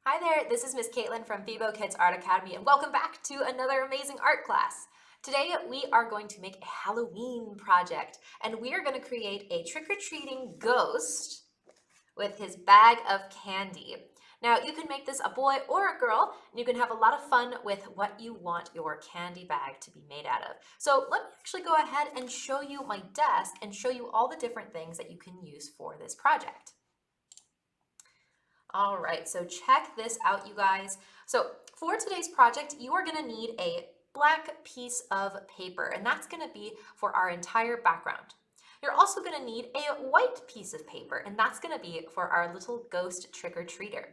Hi there, this is Miss Caitlin from Vivo Kids Art Academy, and welcome back to another amazing art class. Today we are going to make a Halloween project, and we are going to create a trick-or-treating ghost with his bag of candy. Now you can make this a boy or a girl, and you can have a lot of fun with what you want your candy bag to be made out of. So let me actually go ahead and show you my desk and show you all the different things that you can use for this project. All right, so check this out, you guys. So for today's project, you are gonna need a black piece of paper, and that's gonna be for our entire background. You're also gonna need a white piece of paper, and that's gonna be for our little ghost trick-or-treater.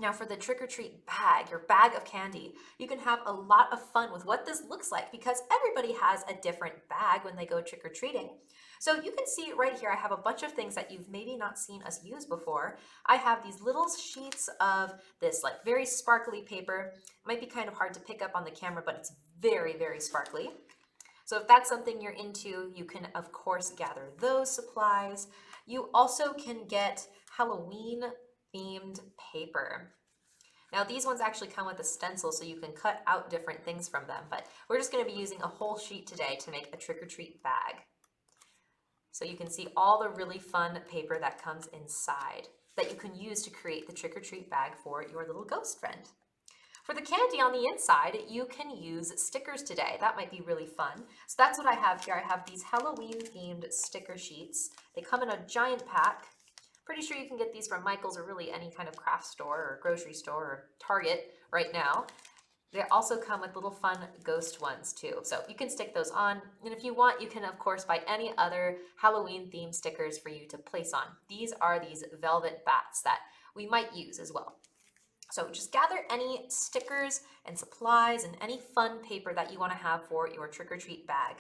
Now for the trick-or-treat bag, your bag of candy, you can have a lot of fun with what this looks like because everybody has a different bag when they go trick-or-treating. So you can see right here, I have a bunch of things that you've maybe not seen us use before. I have these little sheets of this like very sparkly paper. It might be kind of hard to pick up on the camera, but it's very, very sparkly. So if that's something you're into, you can of course gather those supplies. You also can get Halloween themed paper. Now these ones actually come with a stencil so you can cut out different things from them, but we're just going to be using a whole sheet today to make a trick-or-treat bag. So you can see all the really fun paper that comes inside that you can use to create the trick-or-treat bag for your little ghost friend. For the candy on the inside, you can use stickers today. That might be really fun. So that's what I have here. I have these Halloween themed sticker sheets. They come in a giant pack. Pretty sure you can get these from Michael's or really any kind of craft store or grocery store or Target right now. They also come with little fun ghost ones too. So you can stick those on. And if you want, you can of course buy any other Halloween themed stickers for you to place on. These are these velvet bats that we might use as well. So just gather any stickers and supplies and any fun paper that you want to have for your trick-or-treat bag.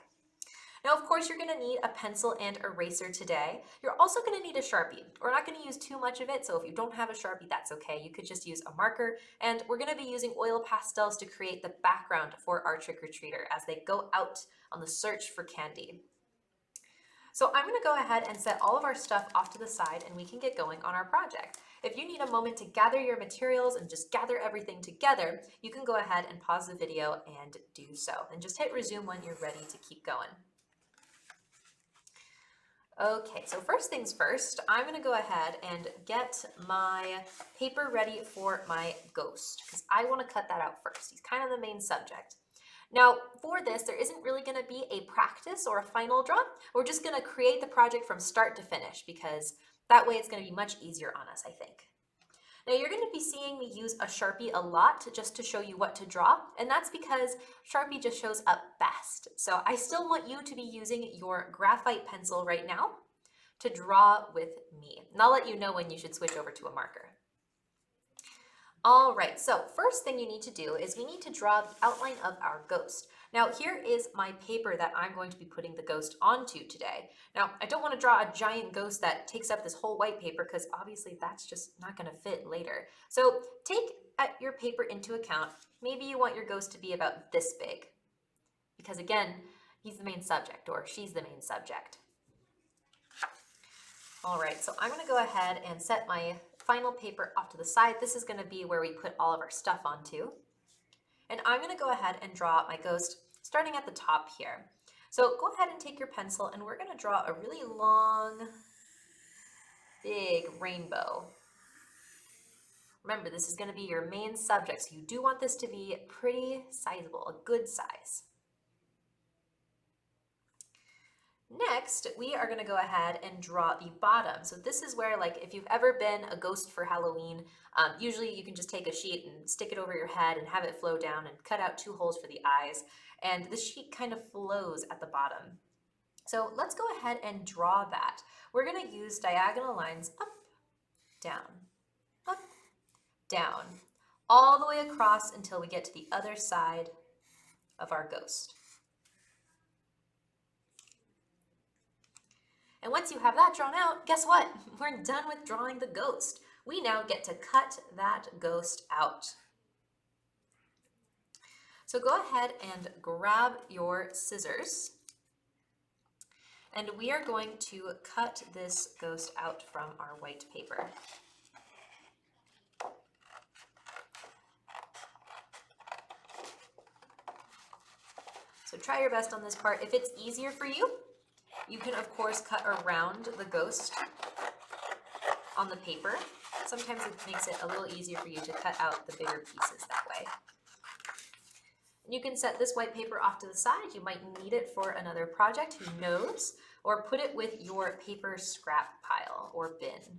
Now, of course, you're going to need a pencil and eraser today. You're also going to need a Sharpie. We're not going to use too much of it, so if you don't have a Sharpie, that's okay. You could just use a marker, and we're going to be using oil pastels to create the background for our trick-or-treater as they go out on the search for candy. So I'm going to go ahead and set all of our stuff off to the side, and we can get going on our project. If you need a moment to gather your materials and just gather everything together, you can go ahead and pause the video and do so. And just hit resume when you're ready to keep going. Okay, so first things first, I'm going to go ahead and get my paper ready for my ghost because I want to cut that out first. He's kind of the main subject. Now, for this, there isn't really going to be a practice or a final draw. We're just going to create the project from start to finish because that way it's going to be much easier on us, I think. Now you're going to be seeing me use a Sharpie a lot just to show you what to draw, and that's because Sharpie just shows up best. So I still want you to be using your graphite pencil right now to draw with me. And I'll let you know when you should switch over to a marker. All right, so first thing you need to do is we need to draw the outline of our ghost. Now here is my paper that I'm going to be putting the ghost onto today. Now I don't want to draw a giant ghost that takes up this whole white paper because obviously that's just not going to fit later. So take your paper into account. Maybe you want your ghost to be about this big because again, he's the main subject or she's the main subject. All right, so I'm going to go ahead and set my final paper off to the side. This is going to be where we put all of our stuff onto. And I'm going to go ahead and draw my ghost starting at the top here. So go ahead and take your pencil and we're going to draw a really long, big rainbow. Remember, this is going to be your main subject, so you do want this to be pretty sizable, a good size. Next, we are going to go ahead and draw the bottom. So this is where, like, if you've ever been a ghost for Halloween, usually you can just take a sheet and stick it over your head and have it flow down and cut out 2 holes for the eyes. And the sheet kind of flows at the bottom. So let's go ahead and draw that. We're going to use diagonal lines up, down, all the way across until we get to the other side of our ghost. And once you have that drawn out, guess what? We're done with drawing the ghost. We now get to cut that ghost out. So go ahead and grab your scissors. And we are going to cut this ghost out from our white paper. try your best on this part. If it's easier for you, you can of course cut around the ghost on the paper. Sometimes it makes it a little easier for you to cut out the bigger pieces that way. You can set this white paper off to the side. You might need it for another project, who knows? Or put it with your paper scrap pile or bin.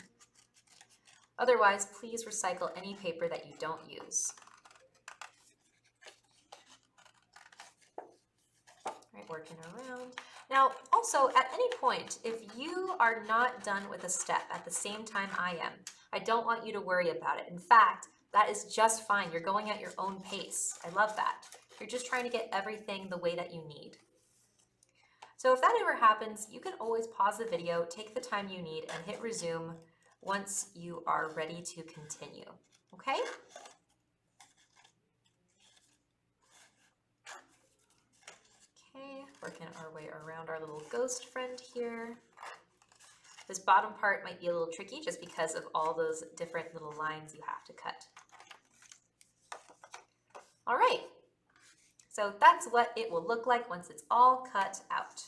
Otherwise, please recycle any paper that you don't use. All right, working around. Now, also, at any point, if you are not done with a step at the same time I am, I don't want you to worry about it. In fact, that is just fine. You're going at your own pace. I love that. You're just trying to get everything the way that you need. So if that ever happens, you can always pause the video, take the time you need, and hit resume once you are ready to continue, okay? Okay, working our way around our little ghost friend here. This bottom part might be a little tricky just because of all those different little lines you have to cut. All right, so that's what it will look like once it's all cut out.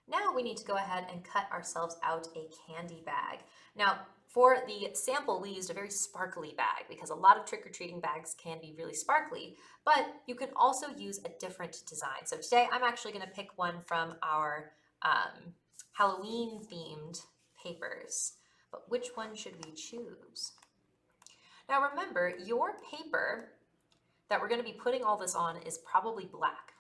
Now we need to go ahead and cut ourselves out a candy bag. Now, for the sample, we used a very sparkly bag because a lot of trick-or-treating bags can be really sparkly, but you can also use a different design. So today I'm actually going to pick one from our Halloween-themed papers. But which one should we choose? Now remember, your paper that we're going to be putting all this on is probably black.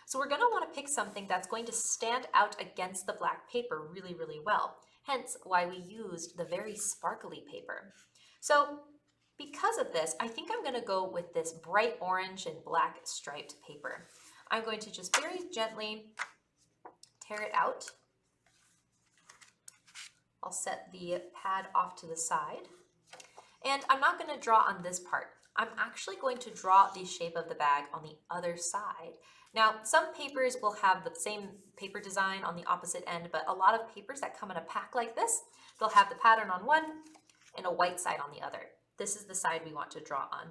So we're going to want to pick something that's going to stand out against the black paper really, really well. Hence why we used the very sparkly paper. So because of this, I think I'm going to go with this bright orange and black striped paper. I'm going to just very gently tear it out. I'll set the pad off to the side. And I'm not going to draw on this part. I'm actually going to draw the shape of the bag on the other side. Now, some papers will have the same paper design on the opposite end, but a lot of papers that come in a pack like this, they'll have the pattern on one and a white side on the other. This is the side we want to draw on.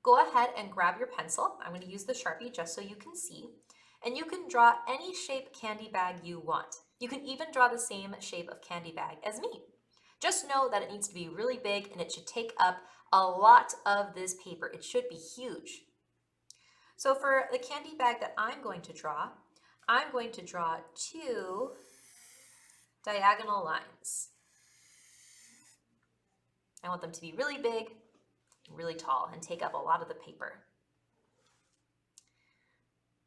Go ahead and grab your pencil. I'm going to use the Sharpie just so you can see. And you can draw any shape candy bag you want. You can even draw the same shape of candy bag as me. Just know that it needs to be really big and it should take up a lot of this paper. It should be huge. So for the candy bag that I'm going to draw two diagonal lines. I want them to be really big, really tall, and take up a lot of the paper.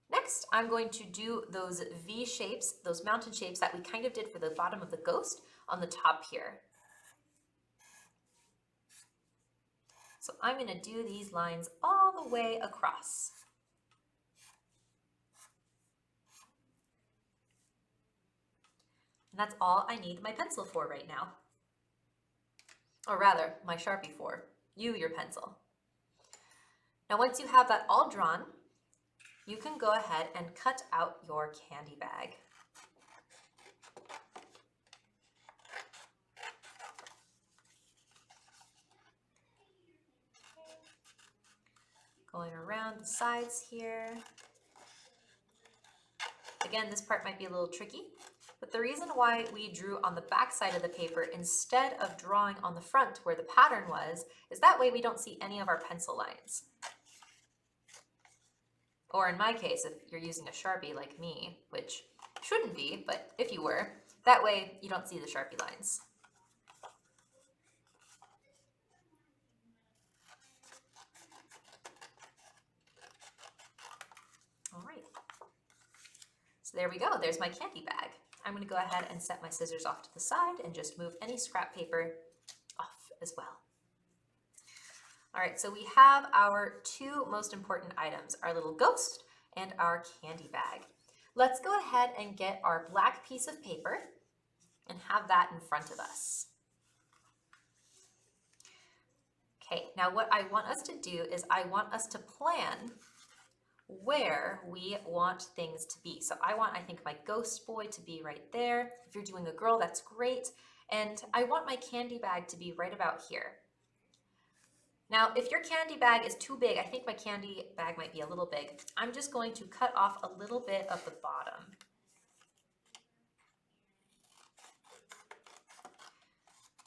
Next, I'm going to do those V shapes, those mountain shapes that we kind of did for the bottom of the ghost on the top here. So I'm going to do these lines all the way across. And that's all I need my pencil for right now. Or rather, my Sharpie for. Your pencil. Now once you have that all drawn, you can go ahead and cut out your candy bag. Going around the sides here. Again, this part might be a little tricky, but the reason why we drew on the back side of the paper instead of drawing on the front where the pattern was, is that way we don't see any of our pencil lines. Or in my case, if you're using a Sharpie like me, which shouldn't be, but if you were, that way you don't see the Sharpie lines. All right. So there we go, there's my candy bag. I'm going to go ahead and set my scissors off to the side and just move any scrap paper off as well. All right, so we have our two most important items, our little ghost and our candy bag. Let's go ahead and get our black piece of paper and have that in front of us. Okay, now what I want us to do is I want us to plan where we want things to be. So I think my ghost boy to be right there. If you're doing a girl, that's great. And I want my candy bag to be right about here. Now, if your candy bag is too big, I think my candy bag might be a little big, I'm just going to cut off a little bit of the bottom.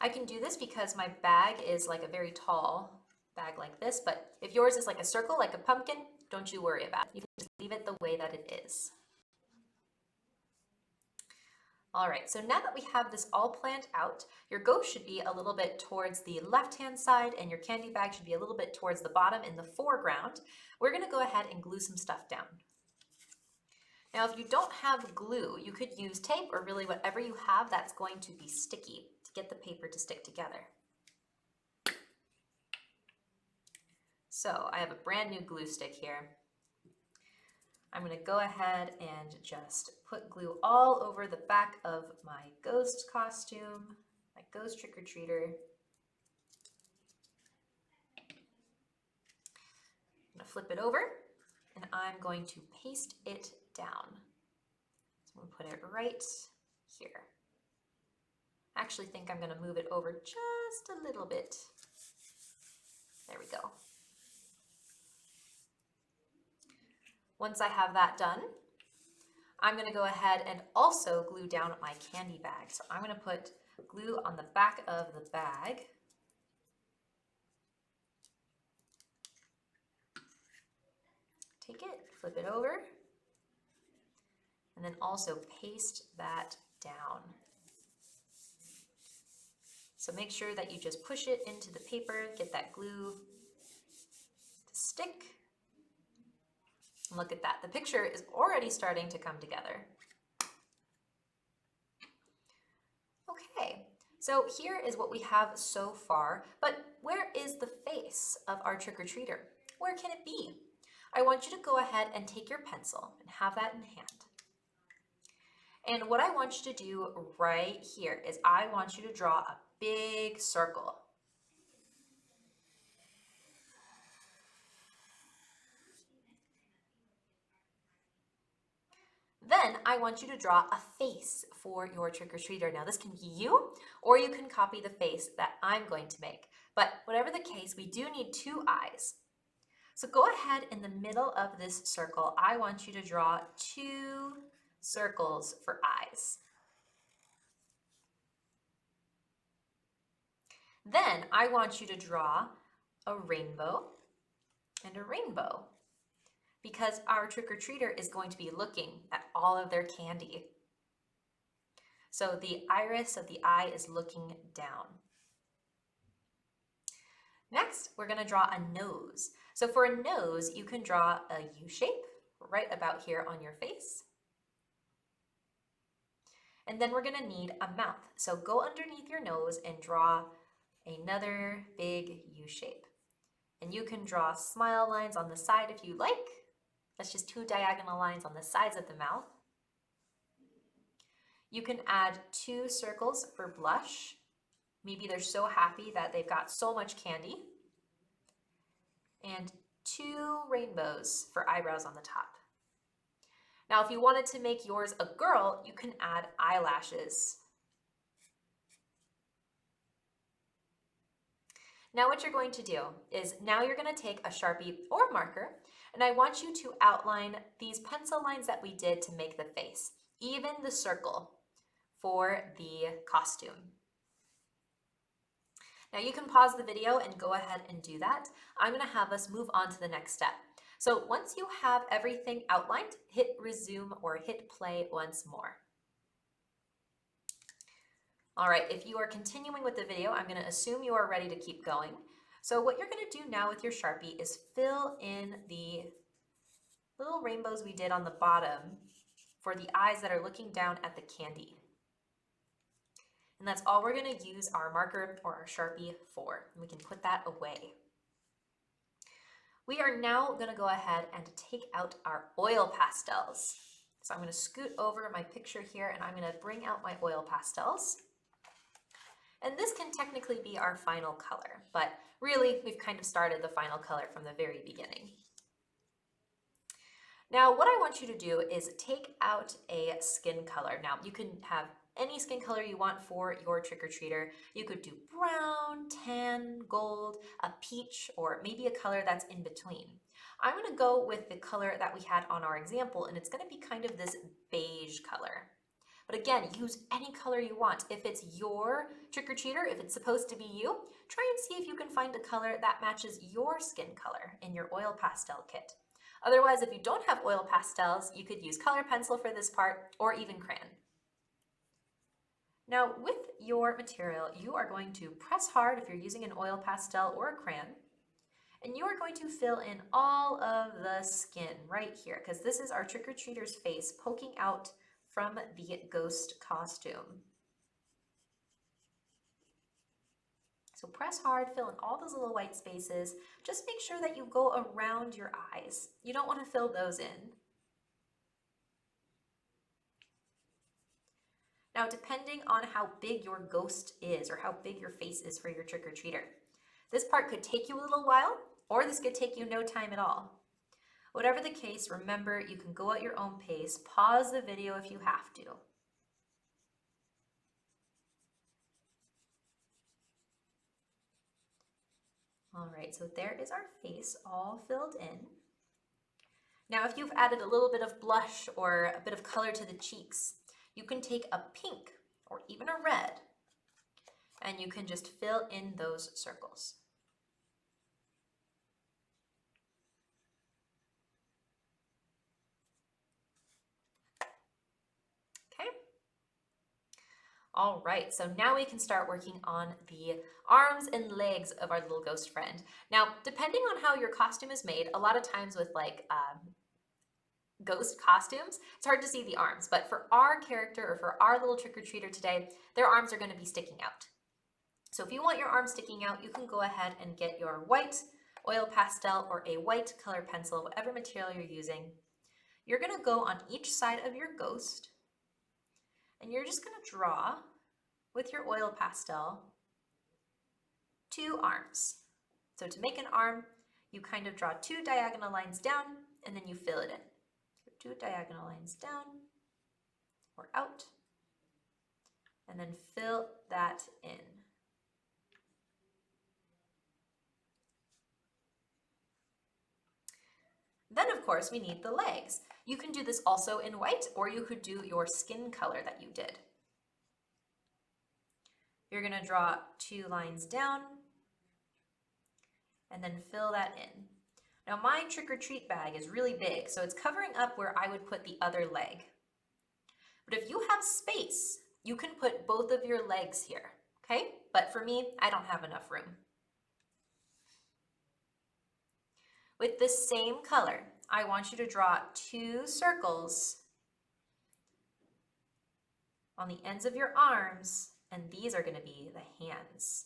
I can do this because my bag is like a very tall bag like this, but if yours is like a circle, like a pumpkin, don't you worry about it. You can just leave it the way that it is. All right, so now that we have this all planned out, your ghost should be a little bit towards the left-hand side and your candy bag should be a little bit towards the bottom in the foreground. We're gonna go ahead and glue some stuff down. Now, if you don't have glue, you could use tape or really whatever you have that's going to be sticky to get the paper to stick together. So I have a brand new glue stick here. I'm going to go ahead and just put glue all over the back of my ghost costume, my ghost trick-or-treater. I'm going to flip it over and I'm going to paste it down. So I'm going to put it right here. I actually think I'm going to move it over just a little bit. There we go. Once I have that done, I'm going to go ahead and also glue down my candy bag. So I'm going to put glue on the back of the bag. Take it, flip it over, and then also paste that down. So make sure that you just push it into the paper, get that glue to stick. And look at that, the picture is already starting to come together. Okay, so here is what we have so far, but where is the face of our trick-or-treater? Where can it be? I want you to go ahead and take your pencil and have that in hand. And what I want you to do right here is I want you to draw a big circle. Then I want you to draw a face for your trick-or-treater. Now this can be you, or you can copy the face that I'm going to make. But whatever the case, we do need two eyes. So go ahead in the middle of this circle. I want you to draw two circles for eyes. Then I want you to draw a rainbow and a rainbow, because our trick-or-treater is going to be looking at all of their candy. So the iris of the eye is looking down. Next, we're going to draw a nose. So for a nose, you can draw a U shape right about here on your face. And then we're going to need a mouth. So go underneath your nose and draw another big U shape. And you can draw smile lines on the side if you like. That's just two diagonal lines on the sides of the mouth. You can add two circles for blush. Maybe they're so happy that they've got so much candy. And two rainbows for eyebrows on the top. Now, if you wanted to make yours a girl, you can add eyelashes. Now what you're going to do is now you're going to take a Sharpie or marker, and I want you to outline these pencil lines that we did to make the face, even the circle for the costume. Now you can pause the video and go ahead and do that. I'm going to have us move on to the next step. So once you have everything outlined, hit resume or hit play once more. All right, if you are continuing with the video, I'm going to assume you are ready to keep going. So what you're going to do now with your Sharpie is fill in the little rainbows we did on the bottom for the eyes that are looking down at the candy. And that's all we're going to use our marker or our Sharpie for. And we can put that away. We are now going to go ahead and take out our oil pastels. So I'm going to scoot over my picture here and I'm going to bring out my oil pastels. And this can technically be our final color, but really we've kind of started the final color from the very beginning. Now what I want you to do is take out a skin color. Now you can have any skin color you want for your trick-or-treater. You could do brown, tan, gold, a peach, or maybe a color that's in between. I'm going to go with the color that we had on our example, and it's going to be kind of this beige color. But again, use any color you want. If it's your trick-or-treater, if it's supposed to be you, try and see if you can find a color that matches your skin color in your oil pastel kit. Otherwise, if you don't have oil pastels, you could use color pencil for this part or even crayon. Now, with your material, you are going to press hard if you're using an oil pastel or a crayon, and you are going to fill in all of the skin right here, because this is our trick-or-treater's face poking out from the ghost costume. So press hard, fill in all those little white spaces. Just make sure that you go around your eyes. You don't want to fill those in. Now, depending on how big your ghost is or how big your face is for your trick-or-treater, this part could take you a little while, or this could take you no time at all. Whatever the case, remember, you can go at your own pace. Pause the video if you have to. All right, so there is our face all filled in. Now, if you've added a little bit of blush or a bit of color to the cheeks, you can take a pink or even a red, and you can just fill in those circles. Okay. All right, so now we can start working on the arms and legs of our little ghost friend. Now, depending on how your costume is made, a lot of times with ghost costumes, it's hard to see the arms, but for our character or for our little trick-or-treater today, their arms are going to be sticking out. So if you want your arms sticking out, you can go ahead and get your white oil pastel or a white color pencil, whatever material you're using. You're going to go on each side of your ghost, and you're just going to draw with your oil pastel 2 arms. So to make an arm, you kind of draw 2 diagonal lines down, and then you fill it in. 2 diagonal lines down or out, and then fill that in. Then, of course, we need the legs. You can do this also in white, or you could do your skin color that you did. You're going to draw 2 lines down and then fill that in. Now, my trick-or-treat bag is really big, so it's covering up where I would put the other leg. But if you have space, you can put both of your legs here, okay? But for me, I don't have enough room. With the same color, I want you to draw 2 circles on the ends of your arms, and these are going to be the hands.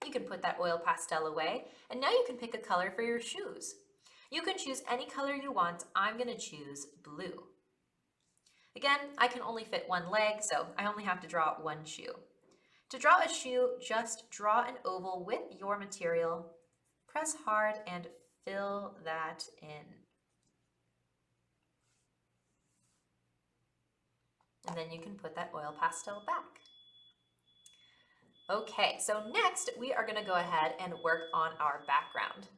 You can put that oil pastel away, and now you can pick a color for your shoes. You can choose any color you want. I'm going to choose blue. Again, I can only fit 1 leg, so I only have to draw 1 shoe. To draw a shoe, just draw an oval with your material, press hard, and fill that in. And then you can put that oil pastel back. Okay, so next we are going to go ahead and work on our background.